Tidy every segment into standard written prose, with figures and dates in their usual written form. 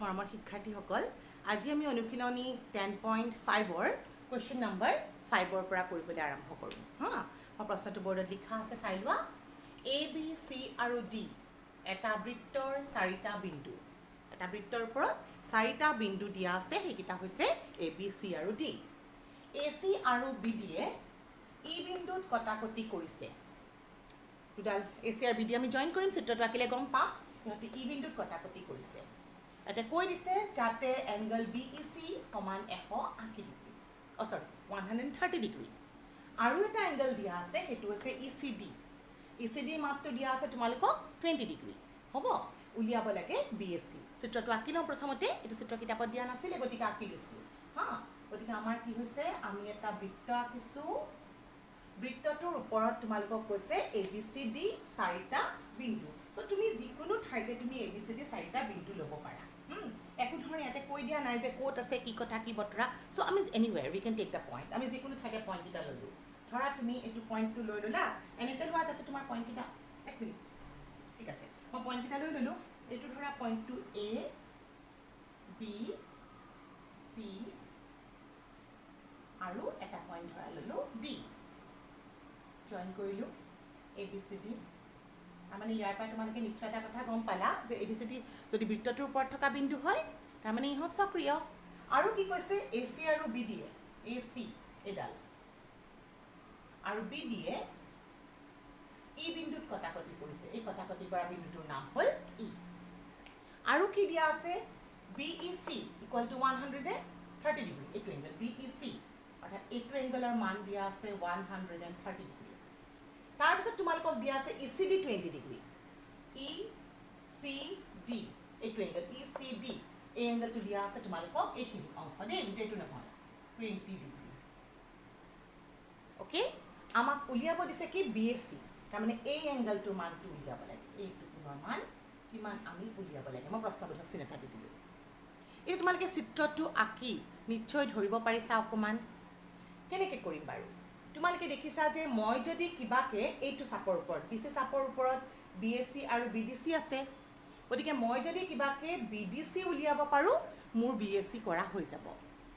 মৰমৰ শিক্ষাৰ্থীসকল আজি আমি অনুশীলনী 10.5ৰ কোৱেশ্চন নম্বৰ 5ৰ পৰা কৰিবলৈ আৰম্ভ কৰোঁ হা মই প্ৰশ্নটো বৰ্ডত লিখা আছে চাই লোৱা এ বি চি আৰু ডি এটা বৃত্তৰ চাৰিটা বিন্দু এটা বৃত্তৰ ওপৰত চাৰিটা বিন্দু দিয়া আছে সেইকেইটা হৈছে এ বি চি আৰু ডি এ চি আৰু বি ডিয়ে ই বিন্দুত কটাকটি কৰিছে দুডাল এ চি আৰু বি ডি আমি জইন কৰিম চিত্ৰটো আঁকিলে গম পাম সিহঁতে ই বিন্দুত কটাকটি কৰিছে এটা কৈ দিছে যাতে এংগল বি ই চি সমান 180 ডিগ্ৰী সৰি 130 ডিগ্ৰী আৰু এটা এংগল দিয়া আছে সেইটো হৈছে ই চি ডিৰ মাপটো দিয়া আছে তোমালোকক 20 ডিগ্ৰী হ'ব উলিয়াব লাগে বি এ চি চিত্ৰটো আঁকি লওঁ প্ৰথমতে এইটো চিত্ৰ কিতাপত দিয়া নাছিলে গতিকে আঁকি লৈছোঁ হা গতিকে আমাৰ কি হৈছে আমি এটা বৃত্ত আঁকিছোঁ বৃত্তটোৰ ওপৰত তোমালোকক কৈছে এ বি চি ডি চাৰিটা বিন্দু সো তুমি যিকোনো ঠাইতে তুমি এ বি চি ডি চাৰিটা বিন্দু ল'ব পাৰা একো ধৰণে ইয়াতে কৈ দিয়া নাই যে ক'ত আছে কি কথা কি বতৰা সো আমি anywhere we can take the point আমি যিকোনো ঠাইতে পইণ্টকেইটা ল'লোঁ ধৰা তুমি এইটো পইণ্টটো লৈ ল'লা এনেকৈ লোৱা যাতে তোমাৰ পইণ্টকেইটা এক মিনিট ঠিক আছে মই পইণ্টকেইটা লৈ ল'লোঁ এইটো ধৰা পইণ্টটো এ বি চি আৰু এটা পইণ্ট ধৰা ল'লোঁ ডি জইন কৰিলোঁ এ বি চি ডি তাৰমানে ইয়াৰ পৰা তোমালোকে নিশ্চয় এটা কথা গম পালা যে এ বি চি ডি যদি বৃত্তটোৰ ওপৰত থকা বিন্দু হয় তাৰমানে ইহঁত সক্ৰিয় আৰু কি কৈছে এ চি আৰু বি ডিয়ে এ চি এডাল আৰু বি ডিয়ে ই বিন্দুত কটাকটি কৰিছে এই কটাকটি কৰা বিন্দুটোৰ নাম হ'ল ই আৰু কি দিয়া আছে B E C equal to 130 degree এইটো এংগল বি ই চি অৰ্থাৎ এইটো এংগলৰ মান দিয়া আছে 130 ডিগ্ৰী তাৰপিছত তোমালোকক দিয়া আছে ই চি ডি 20 ডিগ্ৰী ই চি ডি এইটো এংগল ই চি ডি এই এংগলটো দিয়া আছে তোমালোকক এইখিনি অংশ দেই গোটেইটো নহয় 20 ডিগ্ৰী অ'কে আমাক উলিয়াব দিছে কি বি এ চি তাৰমানে এই এংগলটোৰ মানটো উলিয়াব লাগে এইটো কোণৰ মান কিমান আমি উলিয়াব লাগে মই প্ৰশ্নবোধক চিন এটা দি দিলোঁ এই তোমালোকে চিত্ৰটো আঁকি নিশ্চয় ধৰিব পাৰিছা অকণমান কেনেকৈ কৰিম বাৰু তোমালোকে দেখিছা যে মই যদি কিবাকে এইটো চাপৰ ওপৰত বি চি চাপৰ ওপৰত বি এ চি আৰু বি ডি চি আছে গতিকে মই যদি কিবাকে বি ডি চি উলিয়াব পাৰোঁ মোৰ বি এ চি কৰা হৈ যাব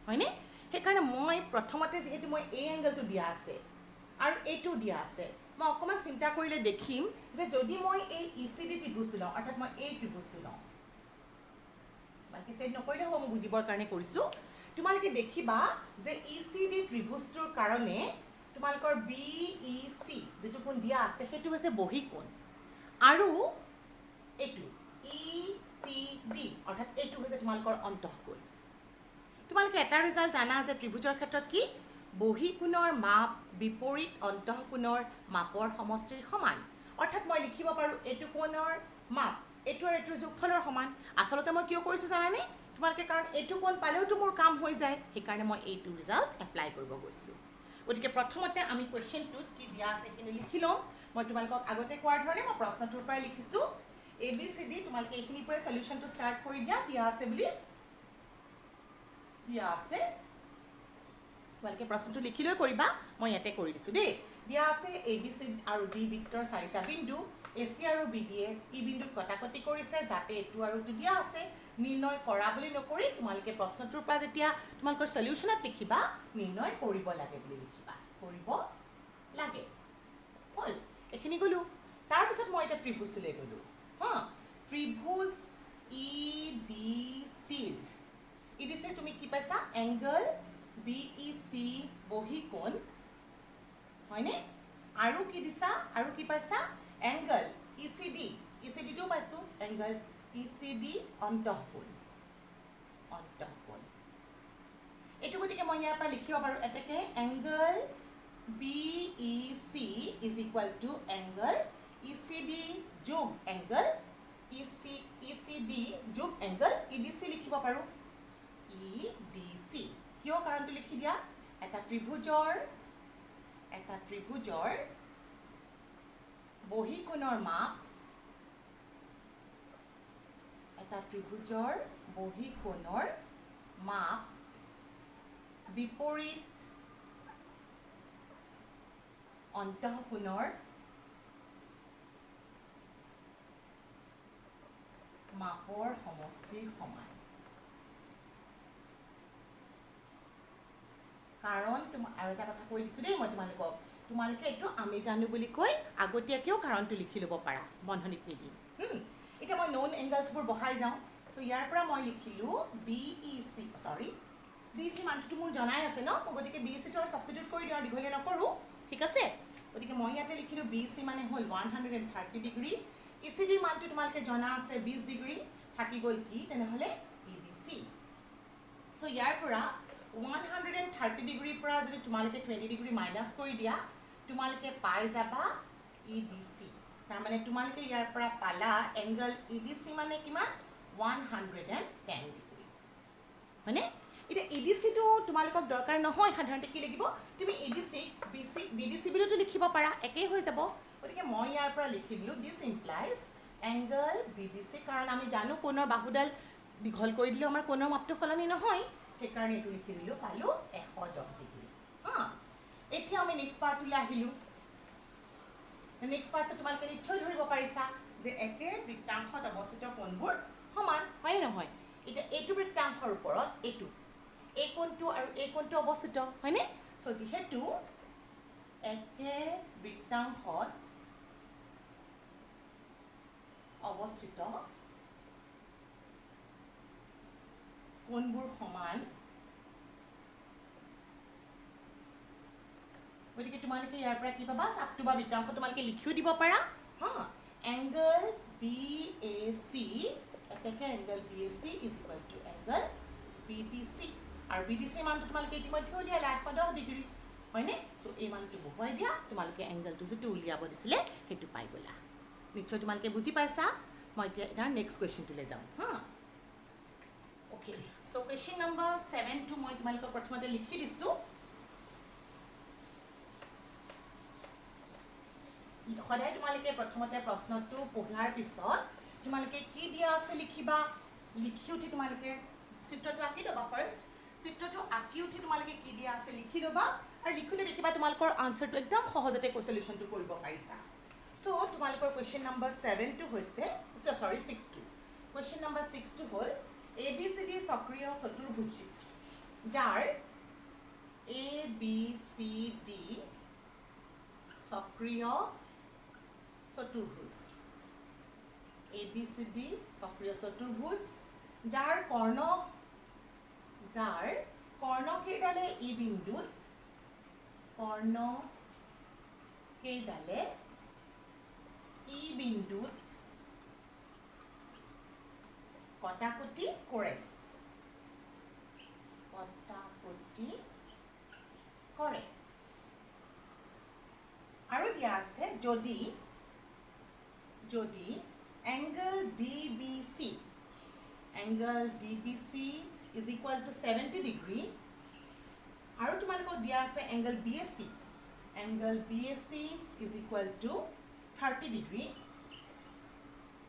হয়নে সেইকাৰণে মই প্ৰথমতে যিহেতু মই এই এংগলটো দিয়া আছে আৰু এইটো দিয়া আছে মই অকণমান চিন্তা কৰিলে দেখিম যে যদি মই এই ই চি ডি ত্ৰিভুজটো লওঁ অৰ্থাৎ মই এই ত্ৰিভুজটো লওঁ বাকী চেট নকৰিলে হ'ব মই বুজিবৰ কাৰণে কৰিছোঁ তোমালোকে দেখিবা যে ই চি ডি ত্ৰিভুজটোৰ কাৰণে তোমালোকৰ বি ই চি যিটো কোণ দিয়া আছে সেইটো হৈছে বহিকোণ আৰু এইটো ই চি ডি অৰ্থাৎ এইটো হৈছে তোমালোকৰ অন্তঃকোণ তোমালোকে এটা ৰিজাল্ট জানা যে ত্ৰিভুজৰ ক্ষেত্ৰত কি বহিকোণৰ মাপ বিপৰীত অন্তঃকোণৰ মাপৰ সমষ্টিৰ সমান অৰ্থাৎ মই লিখিব পাৰোঁ এইটো কোণৰ মাপ এইটো আৰু এইটোৰ যোগফলৰ সমান আচলতে মই কিয় কৰিছোঁ জানানে তোমালোকে কাৰণ এইটো কোণ পালেওতো মোৰ কাম হৈ যায় সেইকাৰণে মই এইটো ৰিজাল্ট এপ্লাই কৰিব গৈছোঁ গতিকে প্ৰথমতে আমি কুৱেশ্যনটোত কি দিয়া আছে সেইখিনি লিখি লওঁ মই তোমালোকক আগতে কোৱাৰ ধৰণে মই প্ৰশ্নটোৰ পৰাই লিখিছোঁ এ বি চি ডি তোমালোকে এইখিনিৰ পৰাই চলিউশ্যনটো ষ্টাৰ্ট কৰি দিয়া আছে বুলি দিয়া আছে তোমালোকে প্ৰশ্নটো লিখি লৈ কৰিবা মই ইয়াতে কৰি দিছোঁ দেই দিয়া আছে এ বি চি আৰু ডি বৃত্তৰ চাৰিটা বিন্দু এ চি আৰু বি ডিয়ে ই বিন্দুত কটাকটি কৰিছে যাতে এইটো আৰু এইটো দিয়া আছে নিৰ্ণয় কৰা বুলি নকৰি তোমালোকে প্ৰশ্নটোৰ পৰা যেতিয়া তোমালোকৰ চলিউশ্যনত লিখিবা নিৰ্ণয় কৰিব লাগে বুলি লিখিবা কৰিব লাগে হ'ল এইখিনি গ'লোঁ তাৰপিছত মই এতিয়া ত্ৰিভুজটোলৈ গ'লোঁ হা ত্ৰিভুজ ই ডি চিৰ তুমি কি পাইছা এংগল বি ই চি বহিকোণ হয়নে আৰু কি দিছা আৰু কি পাইছা এংগল ই চি ডিটো পাইছোঁ এংগল ই চি ডি অন্তঃকোণ এইটো গতিকে মই ইয়াৰ পৰা লিখিব পাৰোঁ এতেকে angle B E C is equal to angle E C D যোগ এংগল ই চি ডি যোগ এংগল ই ডি চি লিখিব পাৰোঁ ই ডি চি কিয় কাৰণটো লিখি দিয়া এটা ত্ৰিভুজৰ বহিকোণৰ মাপ বিপৰীত অন্তঃকোণৰ মাপৰ সমষ্টিৰ সমান কাৰণ আৰু এটা কথা কৈ দিছোঁ দেই মই তোমালোকে এইটো আমি জানো বুলি কৈ আগতীয়াকৈও কাৰণটো লিখি ল'ব পাৰা বন্ধনীত নিদি এতিয়া মই নন এংগলছবোৰ বহাই যাওঁ চ' ইয়াৰ পৰা মই লিখিলোঁ BEC মানটোতো মোৰ জনাই আছে ন মই গতিকে BECটো আৰু ছাবষ্টিটিউট কৰি দিওঁ আৰু দীঘলীয়া নকৰোঁ ঠিক আছে গতিকে মই ইয়াতে লিখিলোঁ BEC মানে হ'ল 130 ডিগ্ৰী ECDৰ মানটো তোমালোকে জনা আছে 20 ডিগ্ৰী থাকি গ'ল কি তেনেহ'লে EDC চ' ইয়াৰ পৰা 130 ডিগ্ৰীৰ পৰা যদি তোমালোকে 20 ডিগ্ৰী মাইনাছ কৰি দিয়া তোমালোকে পাই যাবা EDC তাৰমানে তোমালোকে ইয়াৰ পৰা পালা এংগল EDC মানে কিমান 110 ডিগ্ৰী হয়নে এতিয়া EDCটো তোমালোকক দৰকাৰ নহয় সাধাৰণতে কি লাগিব তুমি EDC BDC বুলিতো লিখিব পাৰা একেই হৈ যাব গতিকে মই ইয়াৰ পৰা লিখি দিলোঁ দিছ ইমপ্লাইজ এংগল BDC কাৰণ আমি জানো কোণৰ বাহুডাল দীঘল কৰি দিলেও আমাৰ কোণৰ মাপটো সলনি নহয় সেইকাৰণে এইটো লিখি দিলোঁ পালোঁ 110 ডিগ্ৰী এতিয়া আমি নেক্সট পাৰ্টলৈ আহিলোঁ নেক্সট পাৰ্টটো তোমালোকে নিশ্চয় ধৰিব পাৰিছা যে একে বৃত্তাংশত অৱস্থিত কোণবোৰ সমান হয় নহয় এতিয়া এইটো বৃত্তাংশৰ ওপৰত এই কোণটো আৰু এই কোণটো অৱস্থিত হয়নে চ' যিহেতু একে বৃত্তাংশত অৱস্থিত কোণবোৰ সমান গতিকে তোমালোকে ইয়াৰ পৰা কি পাবা চাপটো বা বৃত্তাংশ তোমালোকে লিখিও দিব পাৰা এংগল BAC একেকে angle BAC is equal to angle BDC আৰু BDC মানটো তোমালোকে ইতিমধ্যে উলিয়ালা 110 ডিগ্ৰী হয়নে চ' এই মানটো বহুৱাই দিয়া তোমালোকে এংগলটো যিটো উলিয়াব দিছিলে সেইটো পাই গ'লা নিশ্চয় তোমালোকে বুজি পাইছা মই এতিয়া এটা নেক্সট কুৱেশ্যনটোলৈ যাওঁ অ'কে চ' কুৱেশ্যন নম্বৰ 7টো মই তোমালোকক প্ৰথমতে লিখি দিছোঁ সদায় তোমালোকে প্ৰথমতে প্ৰশ্নটো পঢ়াৰ পিছত তোমালোকে কি দিয়া আছে লিখিবা লিখি উঠি তোমালোকে চিত্ৰটো আঁকি ল'বা ফাৰ্ষ্ট চিত্ৰটো আঁকি উঠি তোমালোকে কি দিয়া আছে লিখি ল'বা আৰু লিখিলে দেখিবা তোমালোকৰ আনচাৰটো একদম সহজতে সলিউশ্যনটো কৰিব পাৰিছা চ' তোমালোকৰ কুৱেশ্যন নম্বৰ 7টো হৈছে 6টো কুৱেশ্যন নম্বৰ 6টো হ'ল ABCD সক্ৰিয় চতুৰ্ভুজ যাৰ ABCD সক্ৰিয় চতুৰ্ভুজ ABCD সক্ৰিয় চতুৰ্ভুজ যাৰ কৰ্ণকেইডালে ই বিন্দুত কটাকটি কৰে আৰু দিয়া আছে যদি angle DBC is equal to 70 degree আৰু তোমালোকক দিয়া আছে angle BAC is equal to 30 degree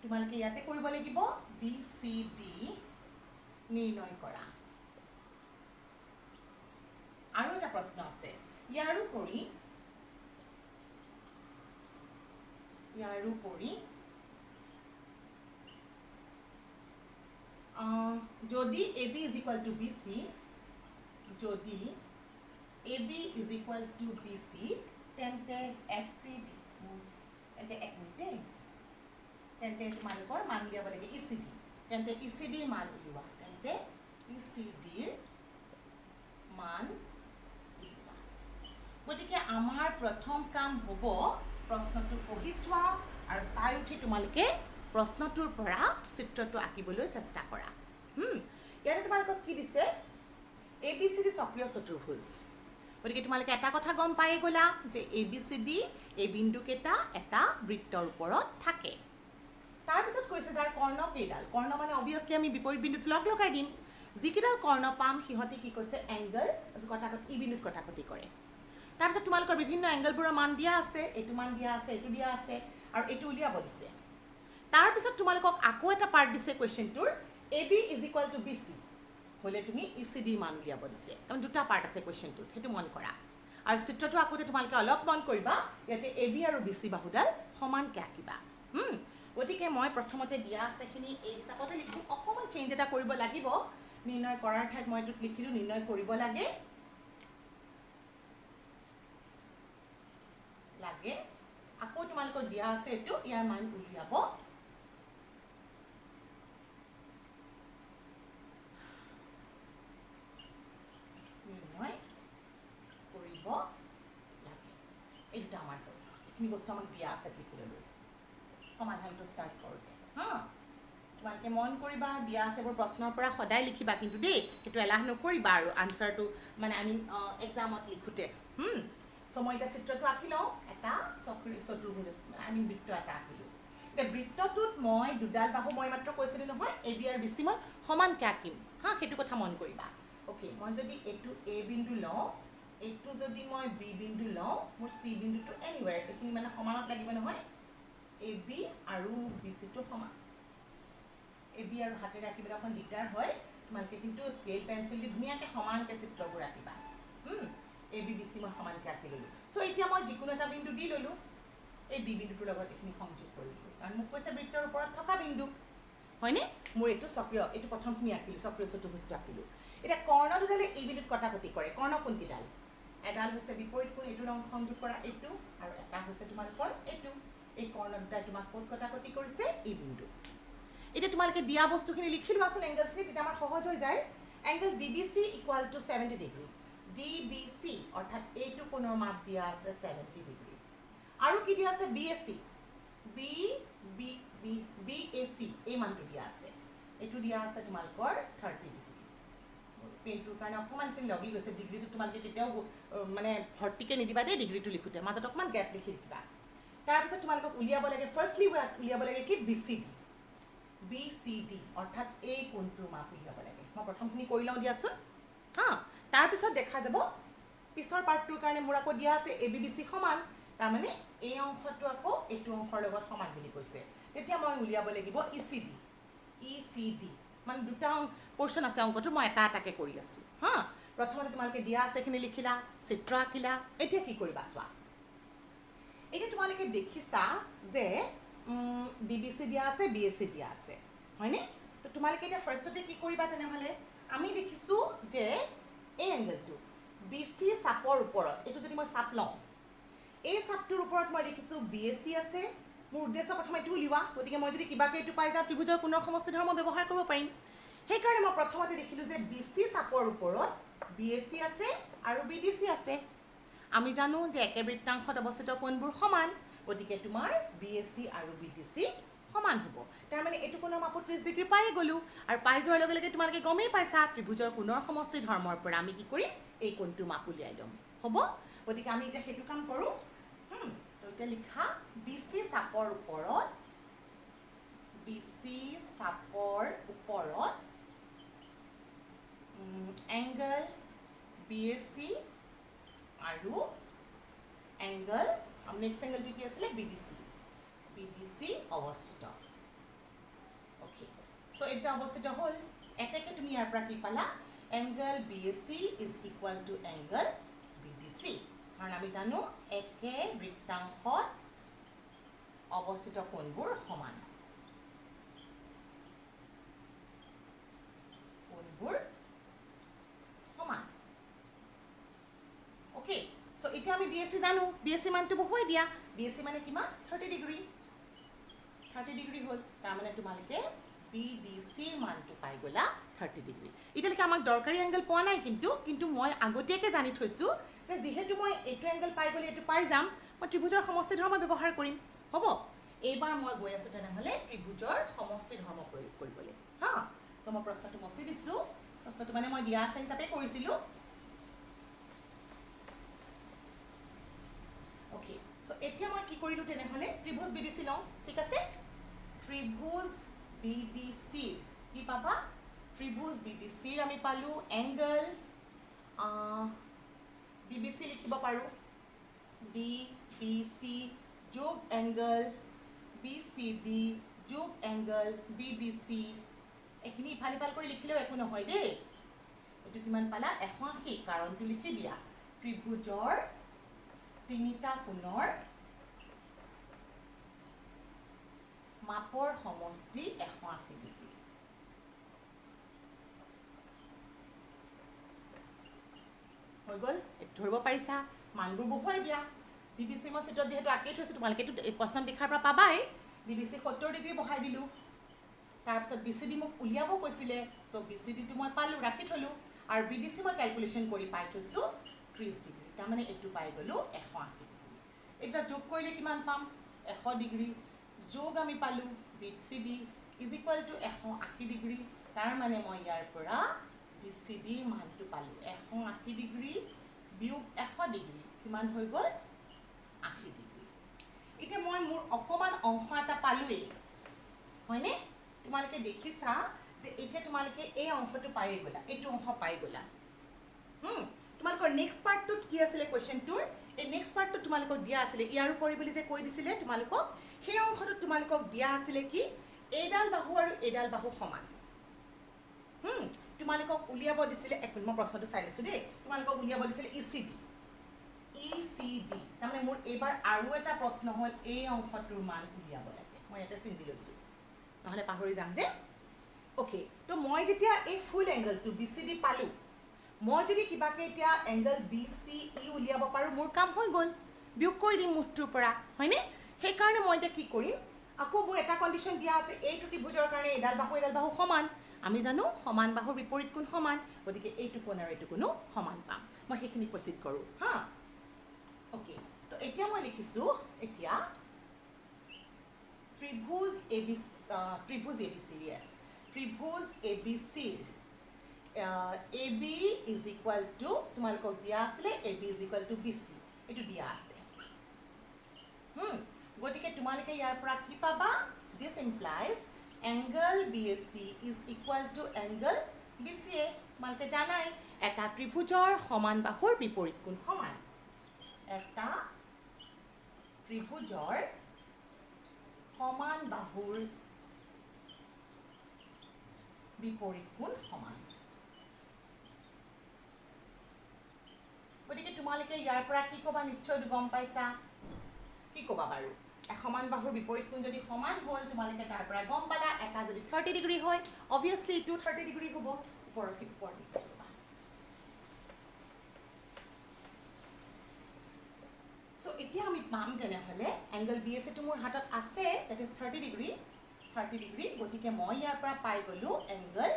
তোমালোকে ইয়াতে কৰিব লাগিব BCD নিৰ্ণয় কৰা আৰু এটা প্ৰশ্ন আছে ইয়াৰোপৰি যদি AB is equal to BC তেন্তে FCD তেন্তে তোমালোকৰ মান উলিয়াব লাগে ECD তেন্তে ECDৰ মান উলিওৱা গতিকে আমাৰ প্ৰথম কাম হ'ব প্ৰশ্নটো পঢ়ি চোৱা আৰু চাই উঠি তোমালোকে প্ৰশ্নটোৰ পৰা চিত্ৰটো আঁকিবলৈ চেষ্টা কৰা ইয়াতে তোমালোকক কি দিছে ABCD সক্ৰিয় চতুৰ্ভুজ গতিকে তোমালোকে এটা কথা গম পাই গ'লা যে ABCD এই বিন্দুকেইটা এটা বৃত্তৰ ওপৰত থাকে তাৰপিছত কৈছে যাৰ কৰ্ণ মানে অবভিয়াছলি আমি বিপৰীত বিন্দুটো লগাই দিম যিকেইডাল কৰ্ণ পাম সিহঁতে কি কৈছে এংগল ই বিন্দুত কটাকটি কৰে তাৰপিছত তোমালোকৰ বিভিন্ন এংগলবোৰৰ মান দিয়া আছে এইটো মান দিয়া আছে এইটো দিয়া আছে আৰু এইটো উলিয়াব দিছে তাৰপিছত তোমালোকক আকৌ এটা পাৰ্ট দিছে কুৱেশ্যনটোৰ AB is equal to BC হলে তুমি ECD মান উলিয়াব দিছে কাৰণ দুটা পাৰ্ট আছে কুৱেশ্যনটোত সেইটো মন কৰা আৰু চিত্ৰটো আকোতে তোমালোকে অলপ মন কৰিবা ইয়াতে AB আৰু BC বাহুডাল সমানকৈ আঁকিবা গতিকে মই প্ৰথমতে দিয়া আছেখিনি এই হিচাপতে লিখিম অকণমান চেঞ্জ এটা কৰিব লাগিব নিৰ্ণয় কৰাৰ ঠাইত মই এইটোত লিখিলোঁ নিৰ্ণয় কৰিব লাগে তোমালোকৰ দিয়া আছে এইটো ইয়াৰ মান উলিয়াব নিৰ্ণয় কৰিব লাগে এই দুটা আমাৰ এইখিনি বস্তু আমাক দিয়া আছে লিখি ল'লোঁ সমাধানটো ষ্টাৰ্ট কৰোঁতে হা তোমালোকে মন কৰিবা দিয়া আছে এইবোৰ প্ৰশ্নৰ পৰা সদায় লিখিবা কিন্তু দেই সেইটো এলাহ নকৰিবা আৰু আনচাৰটো মানে আমি এক্সামত লিখোঁতে চ' মই এতিয়া চিত্ৰটো আঁকি লওঁ এটা চতুৰ্ভুজ বৃত্ত এটা আঁকিলোঁ এতিয়া বৃত্তটোত মই দুডাল বাহু মই মাত্ৰ কৈছিলোঁ নহয় এ বি আৰু বি চি মই সমানকৈ আঁকিম হা সেইটো কথা মন কৰিবা অ'কে মই যদি এইটো এ বিন্দু লওঁ এইটো যদি মই বি বিন্দু লওঁ মোৰ চি বিন্দুটো এনিৱেৰ এইখিনি মানে সমানত লাগিব নহয় এ বি আৰু বি চিটো সমান এ বি আৰু হাতেৰে আঁকিবলৈ অকণ দিগদাৰ হয় তোমালোকে কিন্তু স্কেল পেঞ্চিল দি ধুনীয়াকৈ সমানকৈ চিত্ৰবোৰ আঁকিবা এ বি বি চি মই সমানকৈ আঁকি ল'লোঁ চ' এতিয়া মই যিকোনো এটা বিন্দু দি ল'লোঁ এই বি বিন্দুটোৰ লগত এইখিনি সংযোগ কৰিলোঁ কাৰণ মোক কৈছে বৃত্তৰ ওপৰত থকা বিন্দু হয়নে মোৰ এইটো চক্ৰীয় এইটো প্ৰথমখিনি আঁকিলোঁ চক্ৰীয় চতুৰ্ভুজটো আঁকিলোঁ এতিয়া কৰ্ণ দুডালে এই বিন্দুত কটাকটি কৰে কৰ্ণ কোনকেইডাল এডাল হৈছে বিপৰীত কোণ এইটো ৰং সংযোগ কৰা এইটো আৰু এটা হৈছে তোমালোকৰ এইটো এই কৰ্ণ দুটাই তোমাক ক'ত কটাকটি কৰিছে এই বিন্দু এতিয়া তোমালোকে দিয়া বস্তুখিনি লিখি লোৱাচোন এংগলখিনি তেতিয়া আমাৰ সহজ হৈ যায় angle D B C equal to 70 degree D B C অৰ্থাৎ এইটো কোণৰ মাপ দিয়া আছে 70 ডিগ্ৰী আৰু কি দিয়া আছে B A C B A C এই মানটো দিয়া আছে এইটো দিয়া আছে তোমালোকৰ 30 ডিগ্ৰী পেনটোৰ কাৰণে অকণমানখিনি লগি গৈছে ডিগ্ৰীটো তোমালোকে কেতিয়াও মানে ভৰ্তিকৈ নিদিবা দেই ডিগ্ৰীটো লিখোঁতে মাজত অকণমান গেপ লিখি লিখিবা তাৰপিছত তোমালোকক উলিয়াব লাগে ফাৰ্ষ্টলি উলিয়াব লাগে কি বি চি ডি অৰ্থাৎ এই কোণটোৰ মাপ উলিয়াব লাগে মই প্ৰথমখিনি কৰি লওঁ দিয়াচোন হা তাৰপিছত দেখা যাব পিছৰ পাৰ্টটোৰ কাৰণে মোৰ আকৌ দিয়া আছে এ বি বি চি সমান তাৰমানে এই অংশটো আকৌ এইটো অংশৰ লগত সমান বুলি কৈছে তেতিয়া মই উলিয়াব লাগিব ই চি ডি মানে দুটা পোৰ্চন আছে অংকটো মই এটা এটাকৈ কৰি আছোঁ হা প্ৰথমতে তোমালোকে দিয়া আছে এইখিনি লিখিলা চিত্ৰ আঁকিলা এতিয়া কি কৰিবা চোৱা এতিয়া তোমালোকে দেখিছা যে ডি বি চি দিয়া আছে বি এ চি দিয়া আছে হয়নে তো তোমালোকে এতিয়া ফাৰ্ষ্টতে কি কৰিবা তেনেহ'লে আমি দেখিছোঁ যে এই এংগলটো বি চি চাপৰ ওপৰত এইটো যদি মই চাপ লওঁ এই চাপটোৰ ওপৰত মই দেখিছোঁ বি এ চি আছে মোৰ উদ্দেশ্য প্ৰথমে এইটো উলিওৱা গতিকে মই যদি কিবাকৈ এইটো পাই যাওঁ ত্ৰিভুজৰ কোণৰ সমষ্টি ধৰ্ম ব্যৱহাৰ কৰিব পাৰিম সেইকাৰণে মই প্ৰথমতে দেখিলোঁ যে বি চি চাপৰ ওপৰত বি এ চি আছে আৰু বি ডি চি আছে আমি জানো যে একে বৃত্তাংশত অৱস্থিত কোণবোৰ সমান গতিকে তোমাৰ বি এ চি আৰু বি ডি চি সমান হ'ব তাৰমানে এইটো কোণৰ মাপত 30 ডিগ্ৰী পাই গ'লোঁ আৰু পাই যোৱাৰ লগে লগে তোমালোকে গমেই পাইছা ত্ৰিভুজৰ কোণৰ সমষ্টি ধৰ্মৰ পৰা আমি কি কৰিম এই কোণটোৰ মাপ উলিয়াই ল'ম হ'ব গতিকে আমি এতিয়া সেইটো কাম কৰোঁ তো এতিয়া লিখা বি চি চাপৰ ওপৰত এংগল বি এ চি আৰু এংগল নেক্সট এংগলটো কি আছিলে বি ডি চি অৱস্থিত অ'কে চ' এতিয়া অৱস্থিত হ'ল এতেকে তুমি ইয়াৰ পৰা কি পালা angle B A C is equal to angle B D C কাৰণ আমি জানো একে বৃত্তাংশত অৱস্থিত কোণবোৰ সমান অ'কে চ' এতিয়া আমি বি এ চি জানো বি এ চি মানটো বহুৱাই দিয়া বি এ চি মানে কিমান 30 ডিগ্ৰী হ'ল তাৰমানে তোমালোকে বি ডি চিৰ মানটো পাই গ'লা 30 ডিগ্ৰী এতিয়ালৈকে আমাক দৰকাৰী এংগল পোৱা নাই কিন্তু মই আগতীয়াকৈ জানি থৈছোঁ যে যিহেতু মই এইটো এংগল পাই গ'লে এইটো পাই যাম মই ত্ৰিভুজৰ সমষ্টি ধৰ্ম ব্যৱহাৰ কৰিম হ'ব এইবাৰ মই গৈ আছোঁ তেনেহ'লে ত্ৰিভুজৰ সমষ্টি ধৰ্ম প্ৰয়োগ কৰিবলৈ হা চ' মই প্ৰশ্নটো মচি দিছোঁ প্ৰশ্নটো মানে মই দিয়া আছে হিচাপে কৰিছিলোঁ অ'কে চ' এতিয়া মই কি কৰিলোঁ তেনেহ'লে ত্ৰিভুজ বি ডি চি লওঁ ঠিক আছে ত্ৰিভুজ বি ডি চি কি পাবা ত্ৰিভুজ বি ডি চিৰ আমি পালোঁ এংগল ডি বি চি লিখিব পাৰোঁ ডি বি চি যোগ এংগল বি চি ডি যোগ এংগল বি ডি চি এইখিনি ইফাল সিফাল কৰি লিখিলেও একো নহয় দেই এইটো কিমান পালা 180 কাৰণটো লিখি দিয়া ত্ৰিভুজৰ তিনিটা কোণৰ মাপৰ সমষ্টি 180 ডিগ্ৰী হৈ গ'ল ধৰিব পাৰিছা মানবোৰ বহুৱাই দিয়া DBC মই চিত্ৰত যেহেতু আঁকি থৈছোঁ তোমালোকেতো প্ৰশ্ন দেখাৰ পৰা পাবাই DBC 70 ডিগ্ৰী বহাই দিলোঁ তাৰপিছত BCD মোক উলিয়াব কৈছিলে চ' BCDটো মই পালোঁ ৰাখি থলোঁ আৰু BDC মই কেলকুলেশ্যন কৰি পাই থৈছোঁ 30 ডিগ্ৰী তাৰমানে এইটো পাই গ'লোঁ 180 ডিগ্ৰী এটা যোগ কৰিলে কিমান পাম 100 ডিগ্ৰী যোগ আমি পালোঁ BCD is equal two 180 degree তাৰ মানে মই ইয়াৰ পৰা BCD মানটো পালোঁ 180 ডিগ্ৰী বিয়োগ 100 ডিগ্ৰী কিমান হৈ গ'ল 80 ডিগ্ৰী এতিয়া মই মোৰ অকমান অংশ এটা পালোঁৱেই হয়নে তোমালোকে দেখিছা যে এতিয়া তোমালোকে এই অংশটো পাই গ'লা এইটো অংশ পাই গ'লা তোমালোকৰ নেক্সট পাৰ্টটোত কি আছিলে কুৱেশ্যনটোৰ এই নেক্সট পাৰ্টটোত তোমালোকক দিয়া আছিলে ইয়াৰ উপৰি বুলি যে কৈ দিছিলে তোমালোকক সেই অংশটোত তোমালোকক দিয়া আছিলে কি এইডাল বাহু আৰু এইডাল বাহু সমান তোমালোকক উলিয়াব দিছিলে এক মিনিট মই প্ৰশ্নটো চাই লৈছোঁ দেই তোমালোকক উলিয়াব দিছিলে ECD তাৰমানে মোৰ এইবাৰ আৰু এটা প্ৰশ্ন হ'ল এই অংশটোৰ মান উলিয়াব লাগে মই ইয়াতে চিন্তি লৈছোঁ নহ'লে পাহৰি যাম যে অ'কে তো মই যেতিয়া এই ফুল এংগলটো BCD পালোঁ মই যদি কিবাকে এতিয়া এংগল BCE উলিয়াব পাৰোঁ মোৰ কাম হৈ গ'ল বিয়োগ কৰি দিম মুঠটোৰ পৰা হয়নে সেইকাৰণে মই এতিয়া কি কৰিম আকৌ মোৰ এটা কণ্ডিশ্যন দিয়া আছে এইটো ত্ৰিভুজৰ কাৰণে এডাল বাহু সমান আমি জানো সমান বাহুৰ বিপৰীত কোণ সমান গতিকে এইটো কোণ আৰু এইটো কোণো সমান পাম মই সেইখিনি প্ৰচিড কৰোঁ হা অ'কে তো এতিয়া মই লিখিছোঁ এতিয়া ত্ৰিভুজ ABC yes ত্ৰিভুজ ABC AB is equal two তোমালোকক দিয়া আছিলে AB is equal two BC এইটো দিয়া আছে গতিকে তোমালোকে ইয়াৰ পৰা কি পাবা this implies angle BAC is equal to angle BCA তোমালোকে জানাই এটা ত্ৰিভুজৰ সমান বাহুৰ বিপৰীত কোণ সমান এটা ত্ৰিভুজৰ সমান বাহুৰ বিপৰীত কোণ সমান গতিকে তোমালোকে ইয়াৰ পৰা কি ক'বা নিশ্চয় গম পাইছা কি ক'বা বাৰু সমান বাহুৰ বিপৰীত কোণ যদি সমান হ'ল তোমালোকে তাৰ পৰা গম পালা এটা যদি 30 ডিগ্ৰী হয় অবভিয়াছলি ইটো 30 ডিগ্ৰী হ'ব ওপৰত লিখিছোঁ চ' এতিয়া আমি পাম তেনেহ'লে এংগল BAC টো মোৰ হাতত আছে দেট ইজ 30 ডিগ্ৰী গতিকে মই ইয়াৰ পৰা পাই গ'লোঁ angle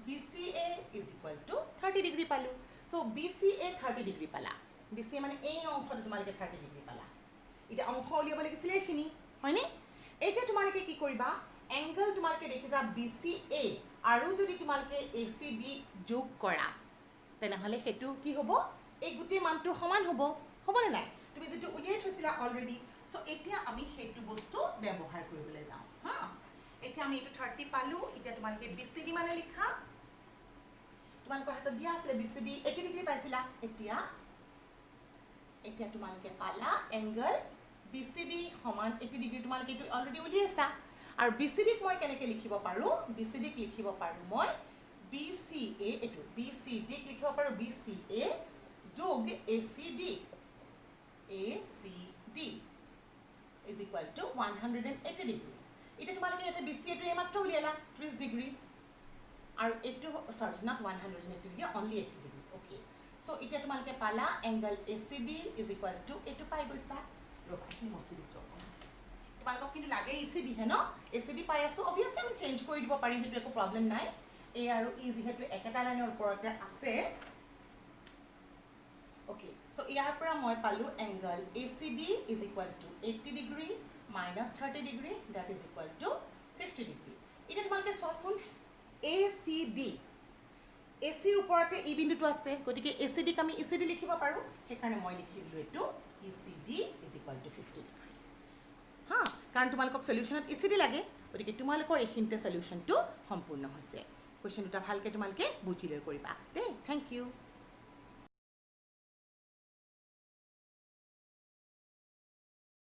BCA is equal two 30 degree পালোঁ চ' BCA 30 ডিগ্ৰী পালা BCA মানে এই অংশটো তোমালোকে 30 ডিগ্ৰী পালা এতিয়া অংশ উলিয়াব লাগিছিলে এইখিনি হয়নে এতিয়া তোমালোকে কি কৰিবা এংগল তোমালোকে দেখিছা BCA আৰু যদি তোমালোকে ACD যোগ কৰা তেনেহ'লে সেইটো কি হ'ব এই গোটেই মানটো সমান হ'বনে নাই তুমি যেটো উলিয়াই থৈছিলা অলৰেডি চ' এতিয়া আমি সেইটো বস্তু ব্যৱহাৰ কৰিবলৈ যাওঁ হা এতিয়া আমি এইটো 30 পালোঁ এতিয়া তোমালোকে BCD মানে লিখা তোমালোকৰ হাতত দিয়া আছিলে BCD 80 ডিগ্ৰী পাইছিলা এতিয়া তোমালোকে পালা এংগল BCD সমান 80 ডিগ্ৰী তোমালোকে এইটো অলৰেডি উলিয়াইছা আৰু BCD ক মই কেনেকৈ লিখিব পাৰোঁ BCD ক লিখিব পাৰোঁ মই BCA এইটো BCD ক লিখিব পাৰোঁ BCA যোগ ACD is equal to 180 degree এতিয়া তোমালোকে ইয়াতে BCA টো এইমাত্ৰ উলিয়ালা 30 ডিগ্ৰী আৰু এইটো সৰি not 180 degree only 80 degree okay so' এতিয়া তোমালোকে পালা angle ACD is equal two এইটো পাই গৈছা ৰখাখিনি মচি দিছোঁ তোমালোকক কিন্তু লাগে ACD হে ন ACD পাই আছোঁ অবভিয়াছলি আমি চেঞ্জ কৰি দিব পাৰিম সেইটো একো প্ৰব্লেম নাই এই আৰু ই যিহেতু একেটা লাইনৰ ওপৰতে আছে অ'কে চ' ইয়াৰ পৰা মই পালোঁ angle ACD is equal to 80 degree minus 30 degree that is equal to 50 degree এতিয়া তোমালোকে চোৱাচোন ACD ACৰ ওপৰতে এই বিন্দুটো আছে গতিকে ACD ক আমি ECD লিখিব পাৰোঁ সেইকাৰণে মই লিখি দিলোঁ এইটো ECD is equal to 50 degree হা কাৰণ তোমালোকক সলিউশ্যনত ECD লাগে গতিকে তোমালোকৰ এইখিনিতে সলিউশ্যনটো সম্পূৰ্ণ হৈছে কুৱেশ্যন দুটা ভালকৈ তোমালোকে বুজি লৈ কৰিবা দেই থেংক ইউ